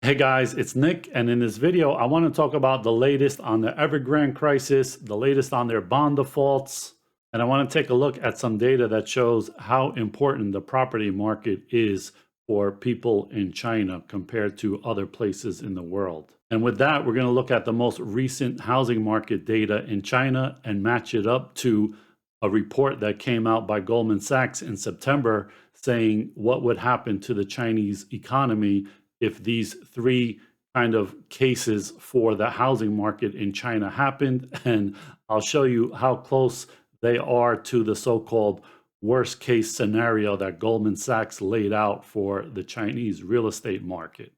Hey guys, it's Nick, and in this video, I want to talk about the latest on the Evergrande crisis, the latest on their bond defaults, and I want to take a look at some data that shows how important the property market is for people in China compared to other places in the world. And with that, we're going to look at the most recent housing market data in China and match it up to a report that came out by Goldman Sachs in September saying what would happen to the Chinese economy if these three kind of cases for the housing market in China happened. And I'll show you how close they are to the so-called worst case scenario that Goldman Sachs laid out for the Chinese real estate market.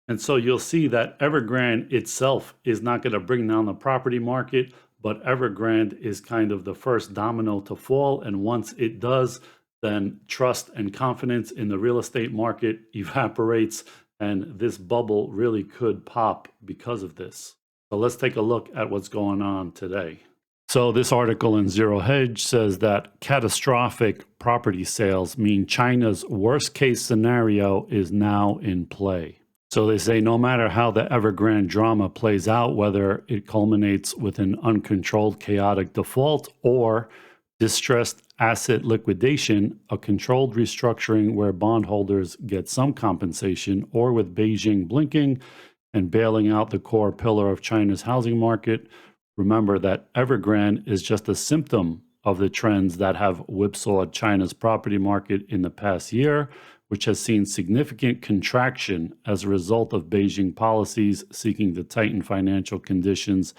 And so you'll see that Evergrande itself is not going to bring down the property market, but Evergrande is kind of the first domino to fall. And once it does, then trust and confidence in the real estate market evaporates, and this bubble really could pop because of this. So let's take a look at what's going on today. So this article in Zero Hedge says that catastrophic property sales mean China's worst case scenario is now in play. So they say no matter how the Evergrande drama plays out, whether it culminates with an uncontrolled chaotic default or distressed asset liquidation, a controlled restructuring where bondholders get some compensation, or with Beijing blinking and bailing out the core pillar of China's housing market, remember that Evergrande is just a symptom of the trends that have whipsawed China's property market in the past year, which has seen significant contraction as a result of Beijing policies seeking to tighten financial conditions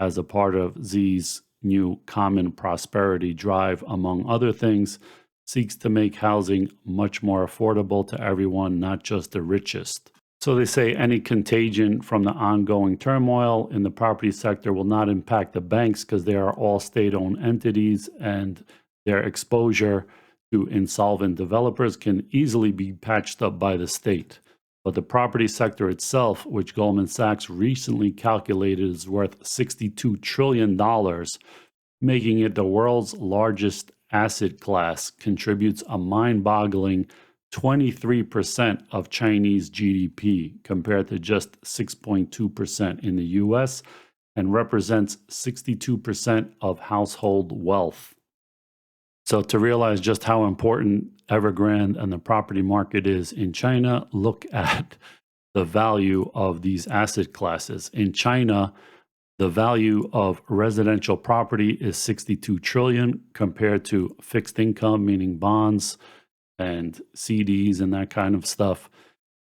as a part of Xi's new common prosperity drive, among other things, seeks to make housing much more affordable to everyone, not just the richest. So they say any contagion from the ongoing turmoil in the property sector will not impact the banks because they are all state-owned entities, and their exposure to insolvent developers can easily be patched up by the state. But the property sector itself, which Goldman Sachs recently calculated is worth $62 trillion, making it the world's largest asset class, contributes a mind-boggling 23% of Chinese GDP compared to just 6.2% in the US, and represents 62% of household wealth. So to realize just how important Evergrande and the property market is in China, look at the value of these asset classes. In China, the value of residential property is 62 trillion compared to fixed income, meaning bonds and CDs and that kind of stuff,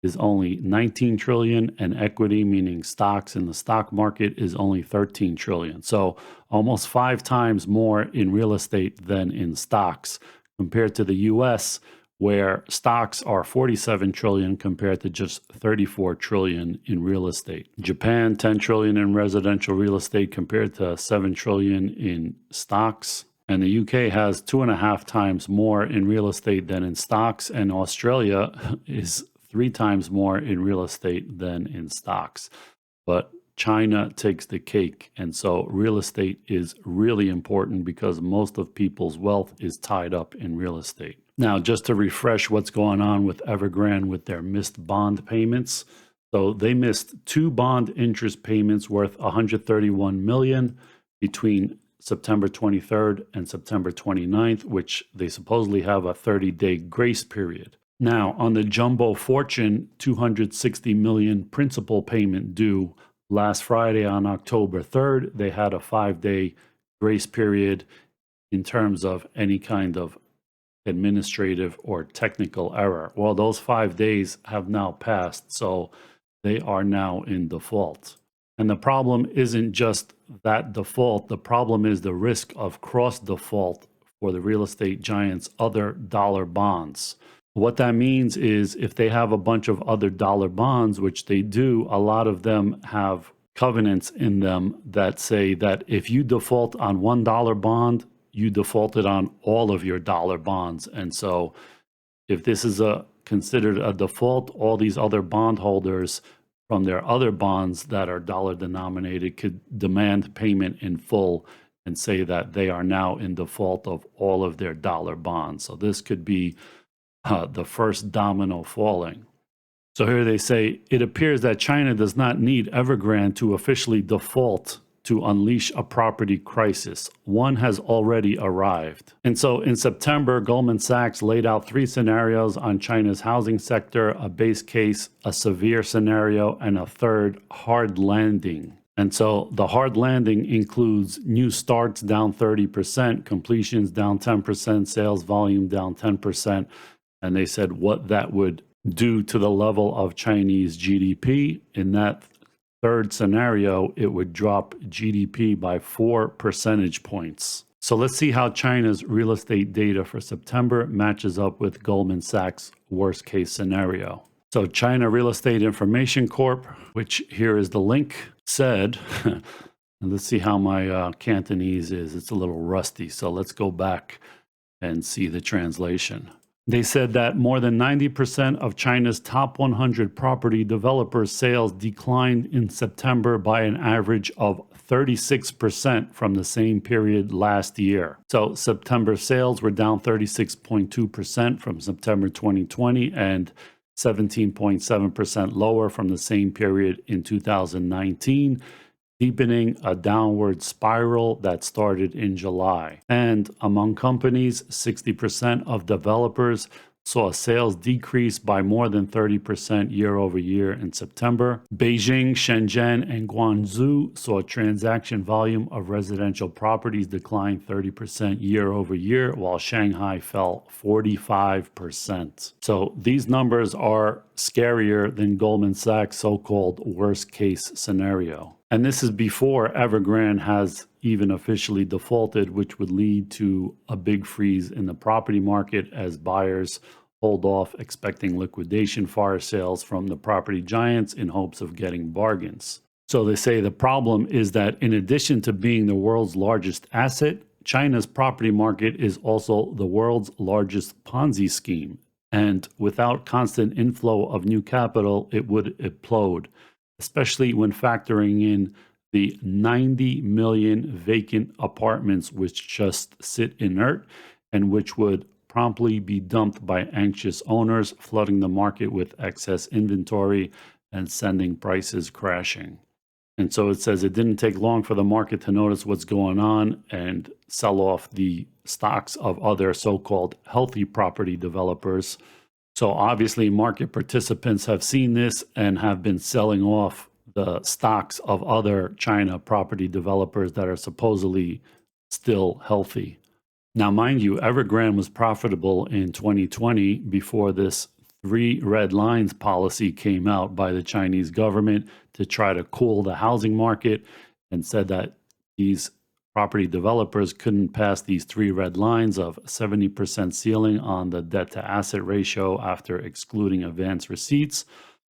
is only 19 trillion, and equity, meaning stocks in the stock market, is only 13 trillion. So almost 5 times more in real estate than in stocks, compared to the US, where stocks are 47 trillion compared to just 34 trillion in real estate. Japan, 10 trillion in residential real estate compared to 7 trillion in stocks. And the UK has 2.5 times more in real estate than in stocks, and Australia is 3 times more in real estate than in stocks. But China takes the cake, and so real estate is really important because most of people's wealth is tied up in real estate. Now, just to refresh what's going on with Evergrande with their missed bond payments. So they missed 2 bond interest payments worth 131 million between September 23rd and September 29th, which they supposedly have a 30-day grace period. Now, on the jumbo fortune, 260 million principal payment due last Friday on October 3rd, they had a 5-day grace period in terms of any kind of administrative or technical error. Well, those 5 days have now passed, so they are now in default. And the problem isn't just that default. The problem is the risk of cross default for the real estate giants' other dollar bonds. What that means is if they have a bunch of other dollar bonds, which they do, a lot of them have covenants in them that say that if you default on $1 bond, you defaulted on all of your dollar bonds. And so if this is considered a default, all these other bondholders from their other bonds that are dollar denominated could demand payment in full and say that they are now in default of all of their dollar bonds. So this could be the first domino falling. So here they say, it appears that China does not need Evergrande to officially default to unleash a property crisis. One has already arrived. And so in September, Goldman Sachs laid out 3 scenarios on China's housing sector: a base case, a severe scenario, and a third, hard landing. And so the hard landing includes new starts down 30%, completions down 10%, sales volume down 10%. And they said what that would do to the level of Chinese GDP. In that third scenario, it would drop GDP by 4 percentage points. So let's see how China's real estate data for September matches up with Goldman Sachs' worst case scenario. So China Real Estate Information Corp, which here is the link, said, and let's see how my Cantonese is. It's a little rusty. So let's go back and see the translation. They said that more than 90% of China's top 100 property developers' sales declined in September by an average of 36% from the same period last year. So September sales were down 36.2% from September 2020 and 17.7% lower from the same period in 2019. Deepening a downward spiral that started in July. And among companies, 60% of developers saw sales decrease by more than 30% year over year in September. Beijing, Shenzhen, and Guangzhou saw transaction volume of residential properties decline 30% year over year, while Shanghai fell 45%. So these numbers are scarier than Goldman Sachs' so-called worst case scenario. And this is before Evergrande has even officially defaulted, which would lead to a big freeze in the property market as buyers hold off expecting liquidation fire sales from the property giants in hopes of getting bargains. So they say the problem is that in addition to being the world's largest asset, China's property market is also the world's largest Ponzi scheme. And without constant inflow of new capital, it would implode, especially when factoring in the 90 million vacant apartments which just sit inert and which would promptly be dumped by anxious owners, flooding the market with excess inventory and sending prices crashing. And so it says it didn't take long for the market to notice what's going on and sell off the stocks of other so-called healthy property developers. So obviously market participants have seen this and have been selling off the stocks of other China property developers that are supposedly still healthy. Now, mind you, Evergrande was profitable in 2020 before this 3 red lines policy came out by the Chinese government to try to cool the housing market, and said that these property developers couldn't pass these 3 red lines of 70% ceiling on the debt to asset ratio after excluding advance receipts,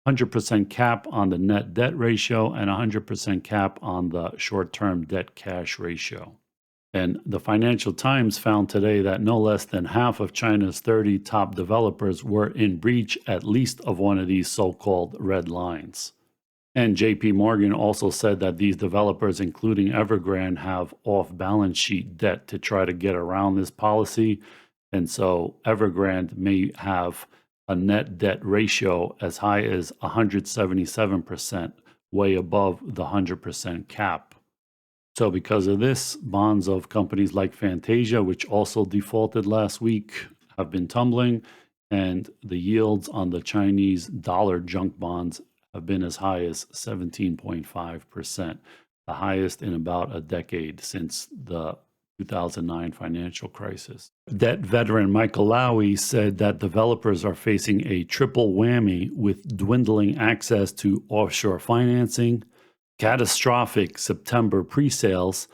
100% cap on the net debt ratio, and 100% cap on the short-term debt cash ratio. And the Financial Times found today that no less than half of China's 30 top developers were in breach at least of one of these so-called red lines. And JP Morgan also said that these developers, including Evergrande, have off-balance sheet debt to try to get around this policy. And so Evergrande may have a net debt ratio as high as 177%, way above the 100% cap. So because of this, bonds of companies like Fantasia, which also defaulted last week, have been tumbling, and the yields on the Chinese dollar junk bonds have been as high as 17.5%, the highest in about a decade since the 2009 financial crisis. Debt veteran Michael Lowy said that developers are facing a triple whammy with dwindling access to offshore financing, catastrophic September pre-sales,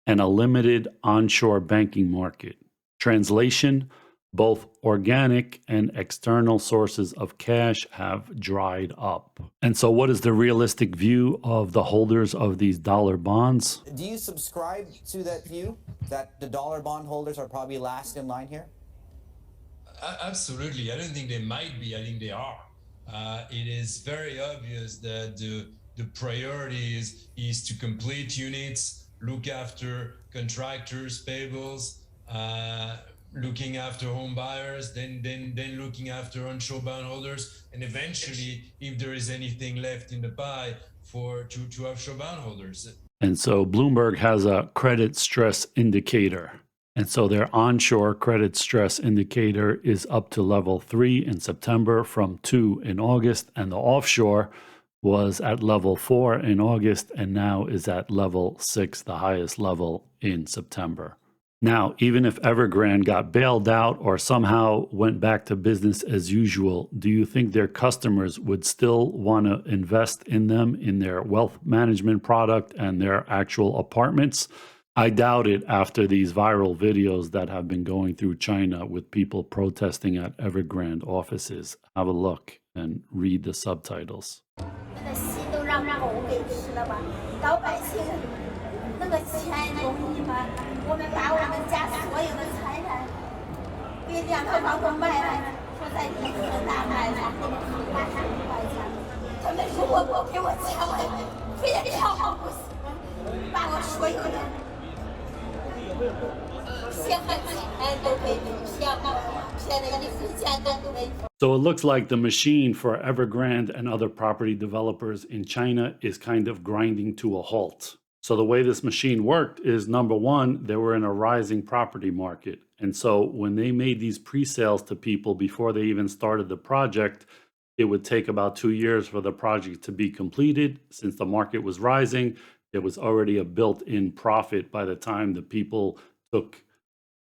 and a limited onshore banking market. Translation: both organic and external sources of cash have dried up. And so what is the realistic view of the holders of these dollar bonds? Do you subscribe to that view that the dollar bond holders are probably last in line here? Absolutely. I don't think they might be. I think they are. It is very obvious that the priority is to complete units, look after contractors, payables, looking after home buyers, then looking after onshore bondholders, and eventually, if there is anything left in the pie, to offshore bondholders. And so Bloomberg has a credit stress indicator. And so their onshore credit stress indicator is up to level 3 in September from 2 in August. And the offshore was at level 4 in August and now is at level 6, the highest level in September. Now, even if Evergrande got bailed out or somehow went back to business as usual, do you think their customers would still want to invest in them, in their wealth management product and their actual apartments? I doubt it after these viral videos that have been going through China with people protesting at Evergrande offices. Have a look and read the subtitles. 那个席都让狗给吃了吧？老百姓那个钱容易吗？我们把我们家所有的财产给2套房都卖了，说在你河大卖了，马上500强。他们如果不给我钱，我非得跳好不行，把我所有的钱和钱都给骗了，骗那个你自家都没。 So it looks like the machine for Evergrande and other property developers in China is kind of grinding to a halt. So the way this machine worked is, number one, they were in a rising property market. And so when they made these pre-sales to people before they even started the project, it would take about 2 years for the project to be completed. Since the market was rising, there was already a built-in profit by the time the people took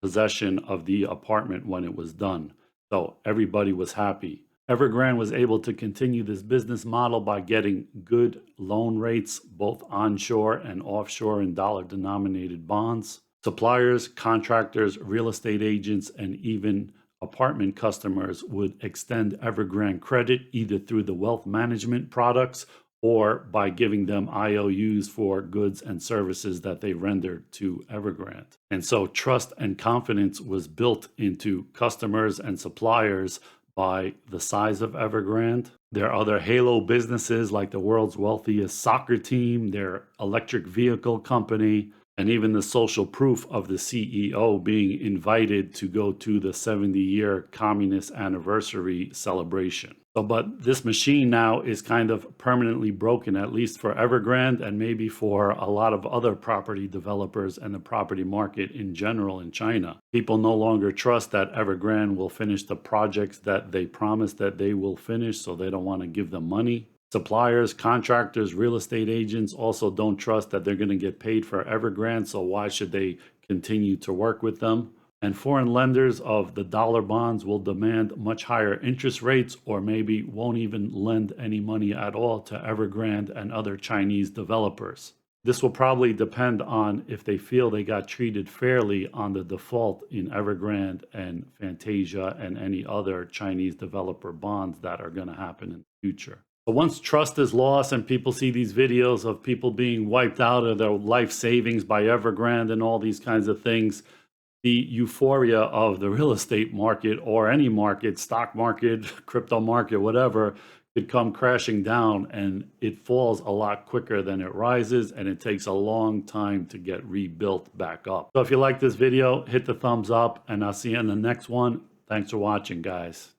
possession of the apartment when it was done. So everybody was happy. Evergrande was able to continue this business model by getting good loan rates, both onshore and offshore in dollar-denominated bonds. Suppliers, contractors, real estate agents, and even apartment customers would extend Evergrande credit either through the wealth management products or by giving them IOUs for goods and services that they rendered to Evergrande. And so trust and confidence was built into customers and suppliers by the size of Evergrande. There are other halo businesses like the world's wealthiest soccer team, their electric vehicle company, and even the social proof of the CEO being invited to go to the 70-year communist anniversary celebration. So, but this machine now is kind of permanently broken, at least for Evergrande and maybe for a lot of other property developers and the property market in general in China. People no longer trust that Evergrande will finish the projects that they promised that they will finish, so they don't want to give them money. Suppliers, contractors, real estate agents also don't trust that they're going to get paid for Evergrande, so why should they continue to work with them? And foreign lenders of the dollar bonds will demand much higher interest rates or maybe won't even lend any money at all to Evergrande and other Chinese developers. This will probably depend on if they feel they got treated fairly on the default in Evergrande and Fantasia and any other Chinese developer bonds that are going to happen in the future. But once trust is lost and people see these videos of people being wiped out of their life savings by Evergrande and all these kinds of things, the euphoria of the real estate market or any market, stock market, crypto market, whatever, could come crashing down, and it falls a lot quicker than it rises, and it takes a long time to get rebuilt back up. So if you like this video, hit the thumbs up, and I'll see you in the next one. Thanks for watching, guys.